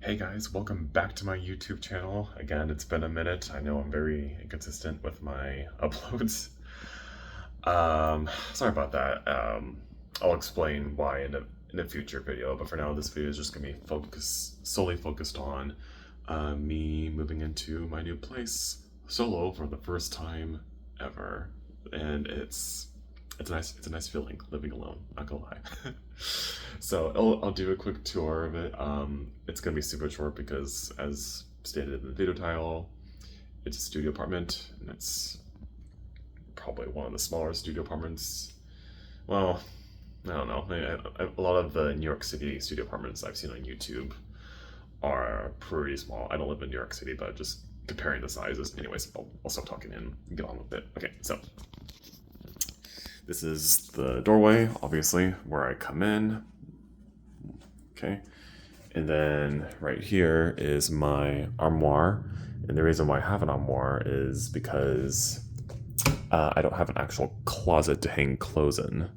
Hey guys, welcome back to my YouTube channel. Again, it's been a minute. I know I'm very inconsistent with my uploads. Sorry about that. I'll explain why in a future video, but for now, this video is just gonna be solely focused on me moving into my new place solo for the first time ever, and it's a nice feeling living alone. Not gonna lie. So I'll do a quick tour of it. It's gonna be super short because, as stated in the video title, it's a studio apartment, and it's probably one of the smaller studio apartments. Well, I don't know. A lot of the New York City studio apartments I've seen on YouTube are pretty small. I don't live in New York City, but just comparing the sizes. Anyways, I'll stop talking and get on with it. Okay, so this is the doorway, obviously, where I come in. Okay, and then right here is my armoire. And the reason why I have an armoire is because I don't have an actual closet to hang clothes in.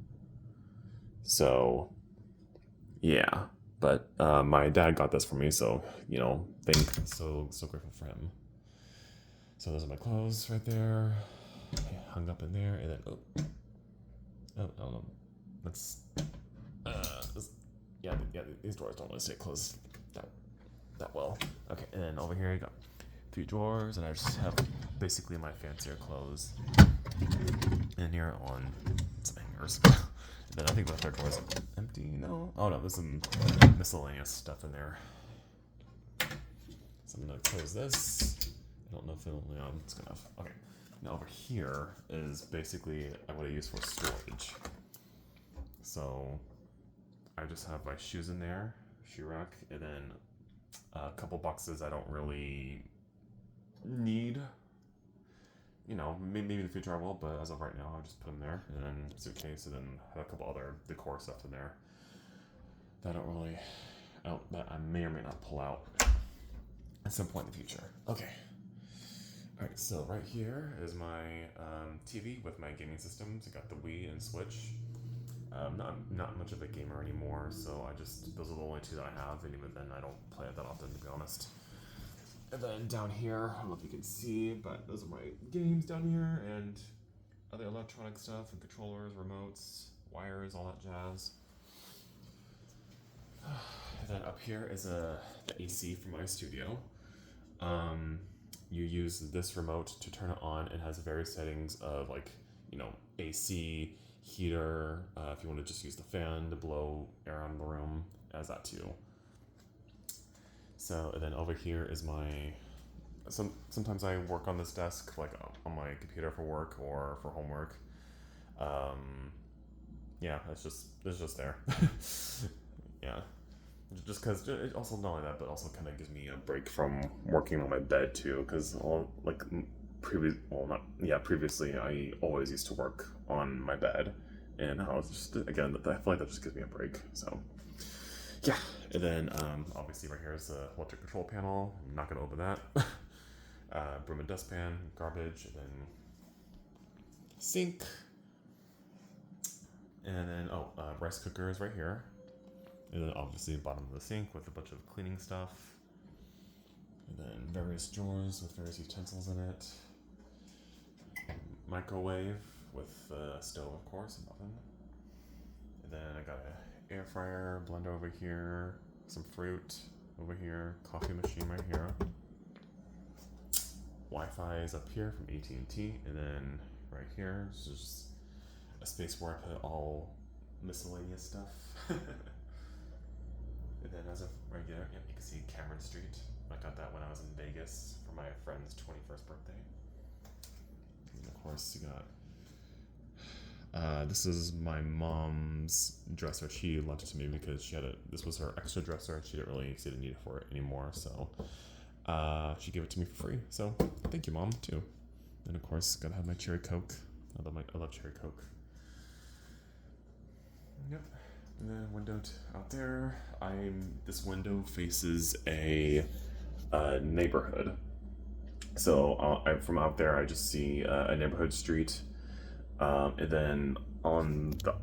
So, yeah. But my dad got this for me, so so grateful for him. So those are my clothes right there, hung up in there, and then oh, I don't know. That's yeah, these drawers don't really stay closed that well. Okay, and then over here I got 3 drawers, and I just have basically my fancier clothes in here on some hangers. And then I think the third drawer is empty. No, oh no, there's some miscellaneous stuff in there. So I'm gonna close this. I don't know if it'll, it's gonna. Okay, now over here is basically what I use for storage. So I just have my shoes in there, shoe rack, and then a couple boxes I don't really need. Maybe in the future I will, but as of right now, I'll just put them there. And then suitcase, and then have a couple other decor stuff in there that that I may or may not pull out at some point in the future. Okay. All right. So right here is my TV with my gaming systems. I got the Wii and Switch. Not much of a gamer anymore, so those are the only 2 that I have, and even then I don't play it that often, to be honest. And then down here, I don't know if you can see, but those are my games down here, and other electronic stuff, and controllers, remotes, wires, all that jazz. And then up here is the AC from my studio. You use this remote to turn it on. It has various settings of AC, heater, if you want to just use the fan to blow air out of the room, as that too. So, and then over here is sometimes I work on this desk, like on my computer for work or for homework. Yeah, it's just there. Yeah, just because it also, not only that, but also kind of gives me a break from working on my bed too, because previously I always used to work on my bed, and I was just, again, I feel like that just gives me a break. So yeah, and then obviously right here is the electric control panel. I'm not gonna open that. Broom and dustpan, garbage, and then sink, and then rice cooker is right here, and then obviously the bottom of the sink with a bunch of cleaning stuff, and then various drawers with various utensils in it. Microwave with stove, of course, and oven. And then I got an air fryer, blender over here, some fruit over here, coffee machine right here. Wi-Fi is up here from AT&T, and then right here is just a space where I put all miscellaneous stuff. And then as of regular, you can see Cameron Street. I got that when I was in Vegas for my friend's 21st birthday. And of course, you got this is my mom's dresser. She lent it to me because this was her extra dresser. She didn't really see the need for it anymore, so she gave it to me for free. So thank you, Mom, too. And of course, gotta have my cherry Coke. I love cherry Coke. Yep. And then window out there. This window faces a neighborhood. So from out there, I just see a neighborhood street. And then on the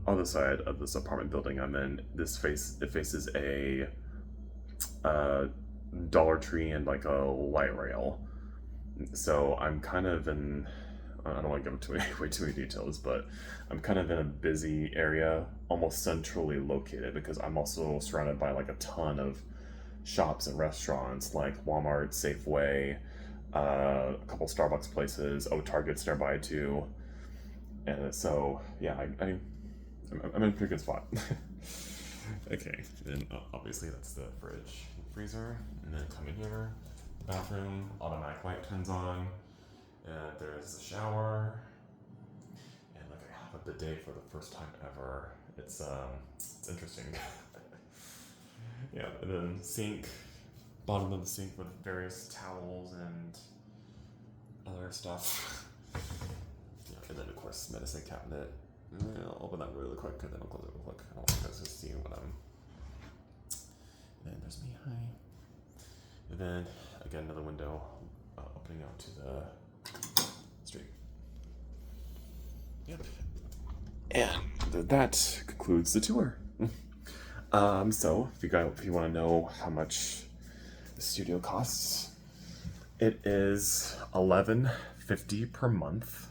other side of this apartment building I'm in, it faces a a Dollar Tree and like a light rail. So I'm kind of in, I don't want to give way too many details, but I'm kind of in a busy area, almost centrally located, because I'm also surrounded by like a ton of shops and restaurants like Walmart, Safeway, a couple Starbucks places, Target's nearby too. And so, yeah, I'm in a pretty good spot. Okay, and obviously that's the fridge and freezer. And then come in here, bathroom, automatic light turns on. There's the shower. And like I have a bidet for the first time ever. It's interesting. Yeah, and then sink, bottom of the sink with various towels and other stuff. Yeah, and then of course medicine cabinet. I'll open that really quick and then I'll close it real quick. I don't want you guys to see what I'm. And then there's me, hi. And then again another window opening out to the street. Yep. And that concludes the tour. So if you want to know how much the studio costs, it is $11.50 per month.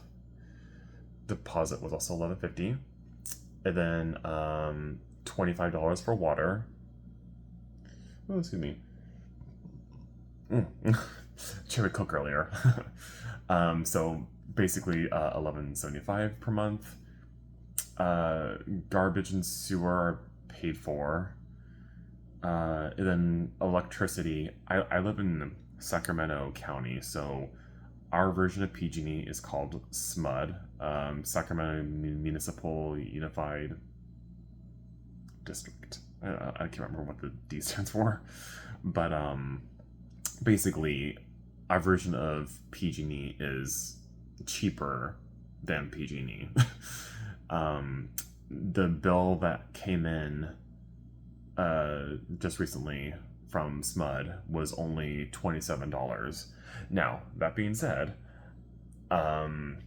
Deposit was also $11.50, and then $25 for water. Oh, excuse me. Cherry Coke earlier. So basically $11.75 per month. Garbage and sewer are paid for. And then electricity. I live in Sacramento County, so our version of PG&E is called SMUD, Sacramento Municipal Unified District. I can't remember what the D stands for, but basically, our version of PG&E is cheaper than PG&E. The bill that came in just recently from SMUD was only $27. Now, that being said, I'm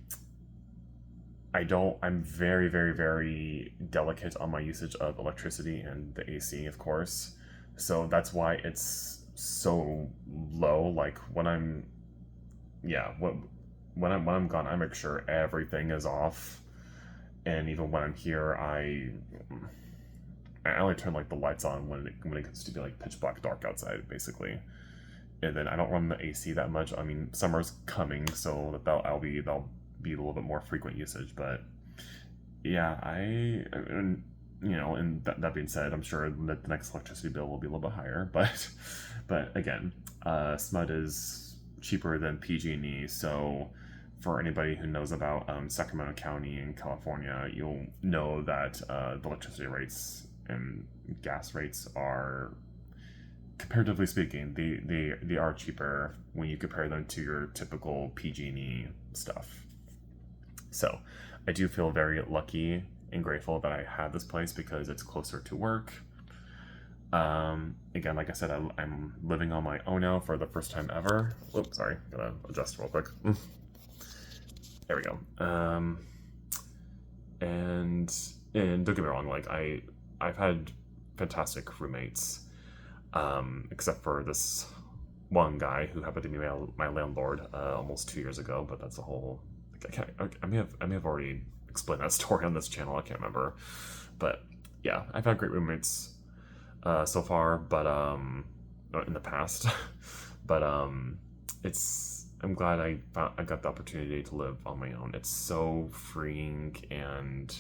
very, very, very delicate on my usage of electricity and the AC, of course. So that's why it's so low. Like when I'm gone, I make sure everything is off. And even when I'm here, I only turn like the lights on when it gets to be like pitch black dark outside, basically. And then I don't run the AC that much. I mean, summer's coming, so that'll be a little bit more frequent usage. But yeah, and that being said, I'm sure that the next electricity bill will be a little bit higher. But again, SMUD is cheaper than PG&E. So for anybody who knows about Sacramento County in California, you'll know that the electricity rates and gas rates are, comparatively speaking, they are cheaper when you compare them to your typical PG&E stuff. So I do feel very lucky and grateful that I have this place because it's closer to work. Again, like I said, I'm living on my own now for the first time ever. Oops, sorry, gotta adjust real quick. There we go. And don't get me wrong, like I've had fantastic roommates. Except for this one guy who happened to be my landlord almost 2 years ago, but that's a whole. I may have already explained that story on this channel. I can't remember, but yeah, I've had great roommates so far, but in the past, but I'm glad I got the opportunity to live on my own. It's so freeing and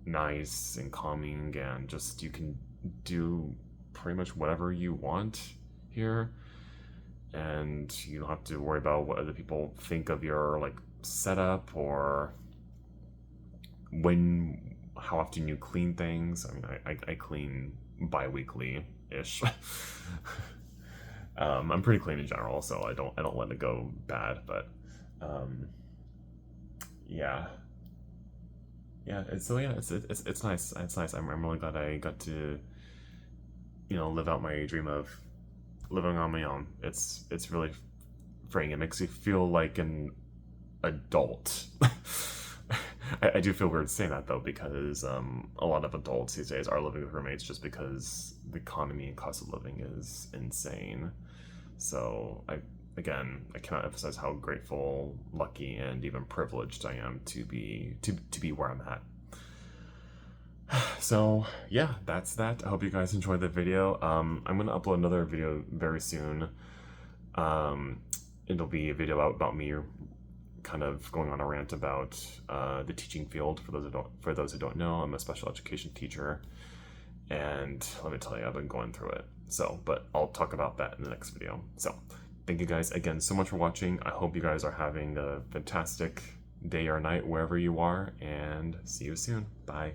nice and calming, and just you can do pretty much whatever you want here, and you don't have to worry about what other people think of your like setup or how often you clean things. I mean, I clean bi-weekly ish. I'm pretty clean in general, so I don't let it go bad, but yeah, it's nice. It's nice. I'm really glad I got to live out my dream of living on my own. It's really freeing. It makes you feel like an adult. I do feel weird saying that though, because a lot of adults these days are living with roommates just because the economy and cost of living is insane. So I cannot emphasize how grateful, lucky, and even privileged I am to be where I'm at. So yeah, that's that. I hope you guys enjoyed the video. I'm gonna upload another video very soon. It'll be a video about me kind of going on a rant about the teaching field. For those who don't know, I'm a special education teacher, and let me tell you, I've been going through it. So, but I'll talk about that in the next video. So, thank you guys again so much for watching. I hope you guys are having a fantastic day or night wherever you are, and see you soon. Bye.